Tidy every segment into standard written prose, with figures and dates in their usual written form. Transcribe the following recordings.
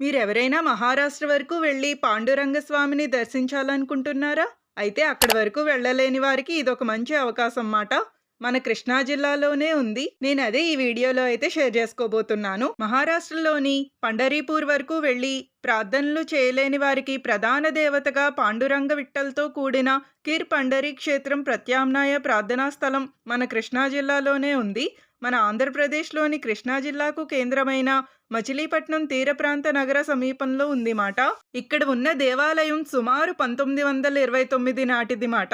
మీరెవరైనా మహారాష్ట్ర వరకు వెళ్లి పాండురంగ స్వామిని దర్శించాలనుకుంటున్నారా? అయితే అక్కడి వరకు వెళ్ళలేని వారికి ఇదొక మంచి అవకాశం మాట. మన కృష్ణా జిల్లాలోనే ఉంది. నేనదే ఈ వీడియోలో అయితే షేర్ చేసుకోబోతున్నాను. మహారాష్ట్రలోని పండరీపూర్ వరకు వెళ్లి ప్రార్థనలు చేయలేని వారికి ప్రధాన దేవతగా పాండురంగ విఠ్ఠల్‌తో కూడిన కీర్ పండరీ క్షేత్రం ప్రత్యామ్నాయ ప్రార్థనా స్థలం మన కృష్ణా జిల్లాలోనే ఉంది. మన ఆంధ్రప్రదేశ్‌లోని కృష్ణా జిల్లాకు కేంద్రమైన మచిలీపట్నం తీర ప్రాంత నగర సమీపంలో ఉంది మాట. ఇక్కడ ఉన్న దేవాలయం సుమారు 1929 నాటిది మాట.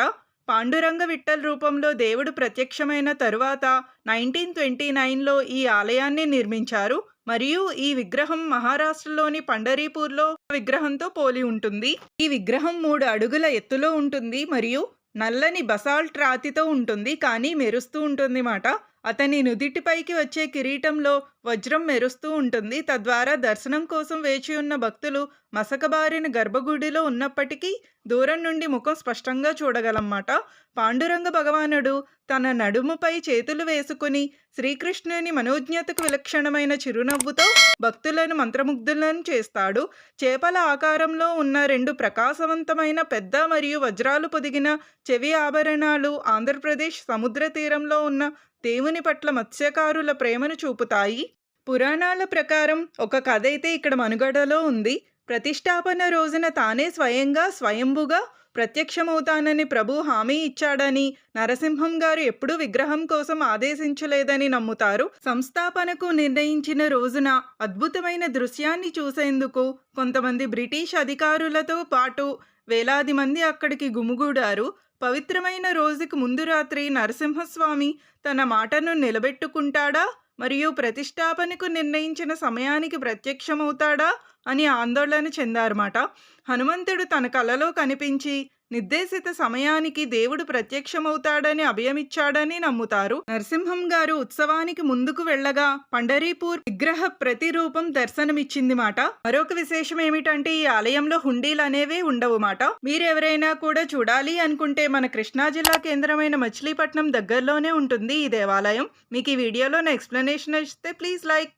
పాండురంగ విఠ్ఠల్ రూపంలో దేవుడు ప్రత్యక్షమైన తరువాత 1929లో ఈ ఆలయాన్ని నిర్మించారు. మరియు ఈ విగ్రహం మహారాష్ట్రలోని పండరీపూర్‌లో విగ్రహంతో పోలి ఉంటుంది. ఈ విగ్రహం 3 అడుగుల ఎత్తులో ఉంటుంది మరియు నల్లని బసాల్ట్ రాతితో ఉంటుంది, కానీ మెరుస్తూ ఉంటుంది మాట. అతని నుదిటిపైకి వచ్చే కిరీటంలో వజ్రం మెరుస్తూ ఉంటుంది. తద్వారా దర్శనం కోసం వేచి ఉన్న భక్తులు మసకబారిన గర్భగుడిలో ఉన్నప్పటికీ దూరం నుండి ముఖం స్పష్టంగా చూడగలమాట. పాండురంగ భగవానుడు తన నడుముపై చేతులు వేసుకుని శ్రీకృష్ణుని మనోజ్ఞతకు విలక్షణమైన చిరునవ్వుతో భక్తులను మంత్రముగ్ధులను చేస్తాడు. చేపల ఆకారంలో ఉన్న 2 ప్రకాశవంతమైన పెద్ద మరియు వజ్రాలు పొదిగిన చెవి ఆభరణాలు ఆంధ్రప్రదేశ్ సముద్ర తీరంలో ఉన్న దేవుని పట్ల మత్స్యకారుల ప్రేమను చూపుతాయి. పురాణాల ప్రకారం ఒక కథ అయితే ఇక్కడ మనుగడలో ఉంది. ప్రతిష్టాపన రోజున తానే స్వయంభుగా ప్రత్యక్షమవుతానని ప్రభు హామీ ఇచ్చాడని, నరసింహం గారు ఎప్పుడూ విగ్రహం కోసం ఆదేశించలేదని నమ్ముతారు. సంస్థాపనకు నిర్ణయించిన రోజున అద్భుతమైన దృశ్యాన్ని చూసేందుకు కొంతమంది బ్రిటిష్ అధికారులతో పాటు వేలాది మంది అక్కడికి గుమిగూడారు. పవిత్రమైన రోజుకి ముందు రాత్రి నరసింహస్వామి తన మాటను నిలబెట్టుకుంటాడా మరియు ప్రతిష్టాపనకు నిర్ణయించిన సమయానికి ప్రత్యక్షమవుతాడా అని ఆందోళన చెందారన్నమాట. హనుమంతుడు తన కలలో కనిపించి నిర్దేశిత సమయానికి దేవుడు ప్రత్యక్షమవుతాడని అభయమిచ్చాడని నమ్ముతారు. నరసింహం గారు ఉత్సవానికి ముందుకు వెళ్ళగా పండరీపూర్ విగ్రహ ప్రతిరూపం దర్శనమిచ్చింది మాట. మరొక విశేషం ఏమిటంటే ఈ ఆలయంలో హుండీలు అనేవి ఉండవు మాట. మీరెవరైనా కూడా చూడాలి అనుకుంటే మన కృష్ణా జిల్లా కేంద్రమైన మచిలీపట్నం దగ్గరలోనే ఉంటుంది ఈ దేవాలయం. మీకు ఈ వీడియోలో నా ఎక్స్ప్లెనేషన్ ఇస్తే ప్లీజ్ లైక్.